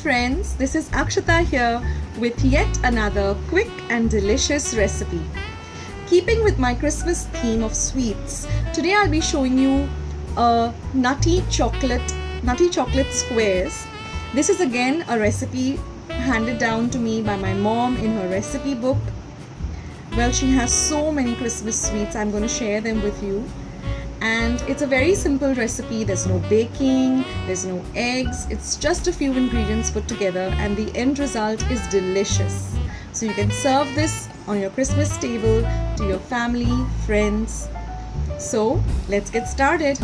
friends, this is Akshata here with yet another quick and delicious recipe. Keeping with my Christmas theme of sweets, today I'll be showing you nutty chocolate squares. This is again a recipe handed down to me by my mom in her recipe book. Well, she has so many Christmas sweets, I'm going to share them with you. And it's a very simple recipe. There's no baking, there's no eggs, it's just a few ingredients put together and the end result is delicious. So you can serve this on your Christmas table to your family, friends. So let's get started.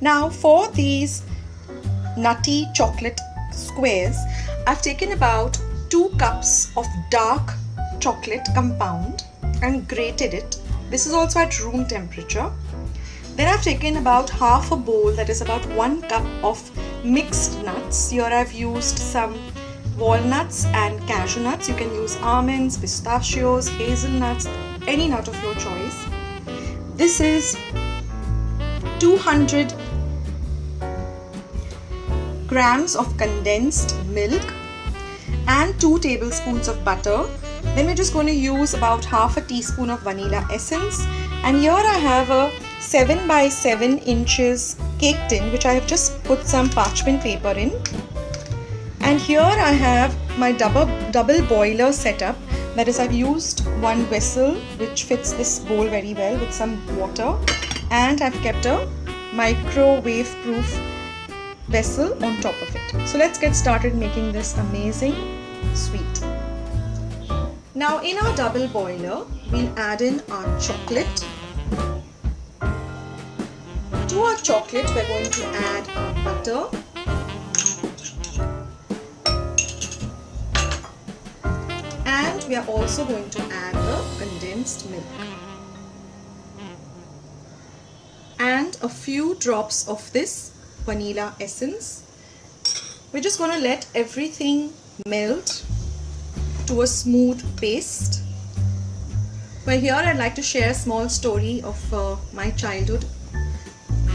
Now for these nutty chocolate squares, I've taken about 2 cups of dark chocolate compound and grated it. This is also at room temperature. Then I've taken about half a bowl, that is about 1 cup of mixed nuts. Here I've used some walnuts and cashew nuts. You can use almonds, pistachios, hazelnuts, any nut of your choice. This is 200 grams of condensed milk and 2 tablespoons of butter. Then we're just going to use about half a teaspoon of vanilla essence, and here I have a 7 by 7 inches cake tin which I have just put some parchment paper in, and here I have my double boiler setup. That is, I've used one vessel which fits this bowl very well with some water, and I've kept a microwave proof vessel on top of it. So let's get started making this amazing sweet. Now in our double boiler, we'll add in our chocolate. To our chocolate, we're going to add our butter, and we are also going to add the condensed milk and a few drops of this vanilla essence. We're just going to let everything melt to a smooth paste. But here I'd like to share a small story of my childhood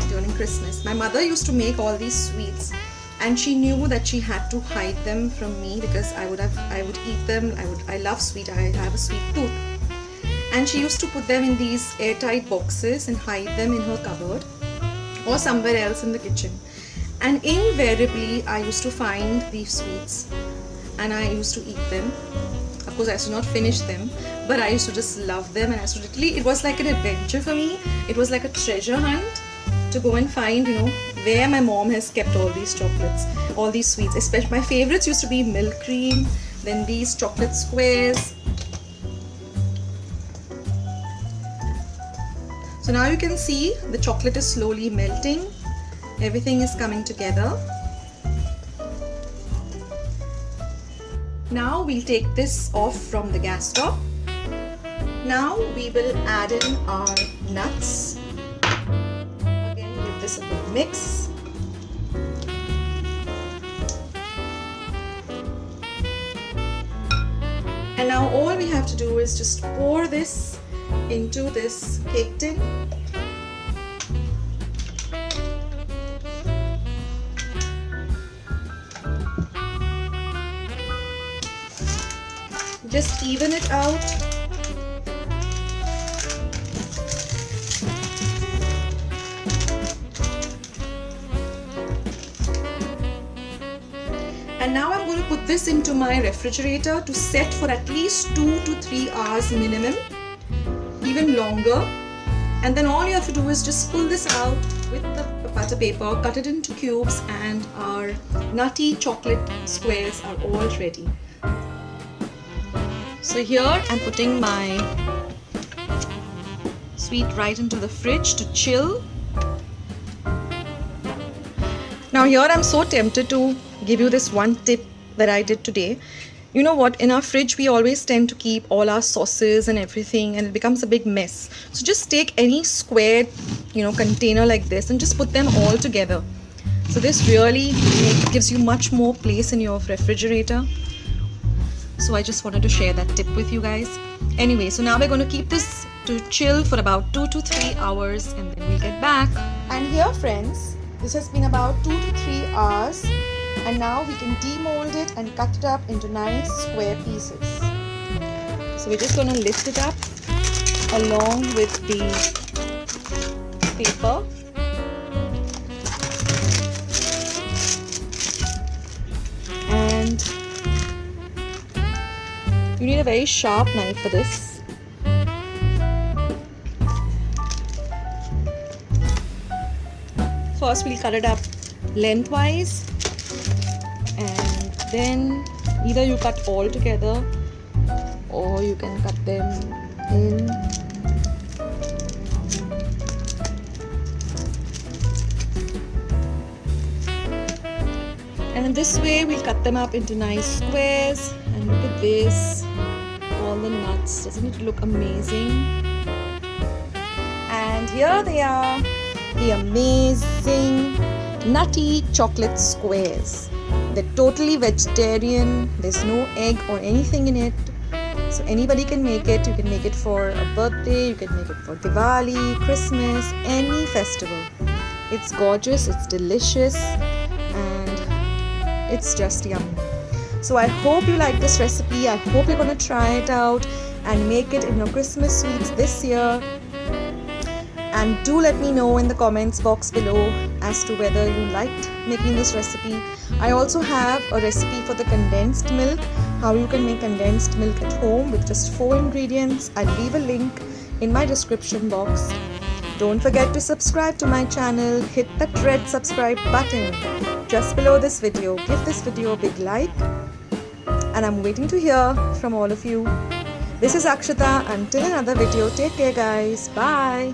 during Christmas. My mother used to make all these sweets, and she knew that she had to hide them from me because I would eat them. I love sweet. I have a sweet tooth, and she used to put them in these airtight boxes and hide them in her cupboard or somewhere else in the kitchen. And invariably I used to find these sweets and I used to eat them. Of course I used to not finish them, but I used to just love them, and I used to literally, it was like an adventure for me. It was like a treasure hunt to go and find, where my mom has kept all these chocolates, all these sweets. Especially my favorites used to be milk cream, then these chocolate squares. So now you can see the chocolate is slowly melting. Everything is coming together. Now we'll take this off from the gas top. Now we will add in our nuts. Again, give this a good mix. And now all we have to do is just pour this into this cake tin. Just even it out. And now I'm going to put this into my refrigerator to set for at least 2 to 3 hours minimum, even longer. And then all you have to do is just pull this out with the butter paper, cut it into cubes, and our nutty chocolate squares are all ready. So here I'm putting my sweet right into the fridge to chill. Now here I'm so tempted to give you this one tip that I did today. You know what, in our fridge we always tend to keep all our sauces and everything, and it becomes a big mess. So just take any square container like this and just put them all together. So this really gives you much more place in your refrigerator. So I just wanted to share that tip with you guys. Anyway, so now we're going to keep this to chill for about 2 to 3 hours, and then we'll get back. And here friends, this has been about 2 to 3 hours, And now we can demold it and cut it up into nice square pieces. So we're just going to lift it up along with the paper. And you need a very sharp knife for this. First we'll cut it up lengthwise, and then either you cut all together or you can cut them in and in this way we'll cut them up into nice squares. And look at this, all the nuts. Doesn't it look amazing? And here they are, the amazing nutty chocolate squares. They're totally vegetarian, there's no egg or anything in it, so anybody can make it. You can make it for a birthday, you can make it for Diwali, Christmas, any festival. It's gorgeous, it's delicious, and it's just yummy. So I hope you like this recipe. I hope you're going to try it out and make it in your Christmas sweets this year. And do let me know in the comments box below as to whether you liked making this recipe. I also have a recipe for the condensed milk, how you can make condensed milk at home with just 4 ingredients. I'll leave a link in my description box. Don't forget to subscribe to my channel. Hit that red subscribe button just below this video. Give this video a big like. And I'm waiting to hear from all of you. This is Akshata. Until another video, take care guys. Bye.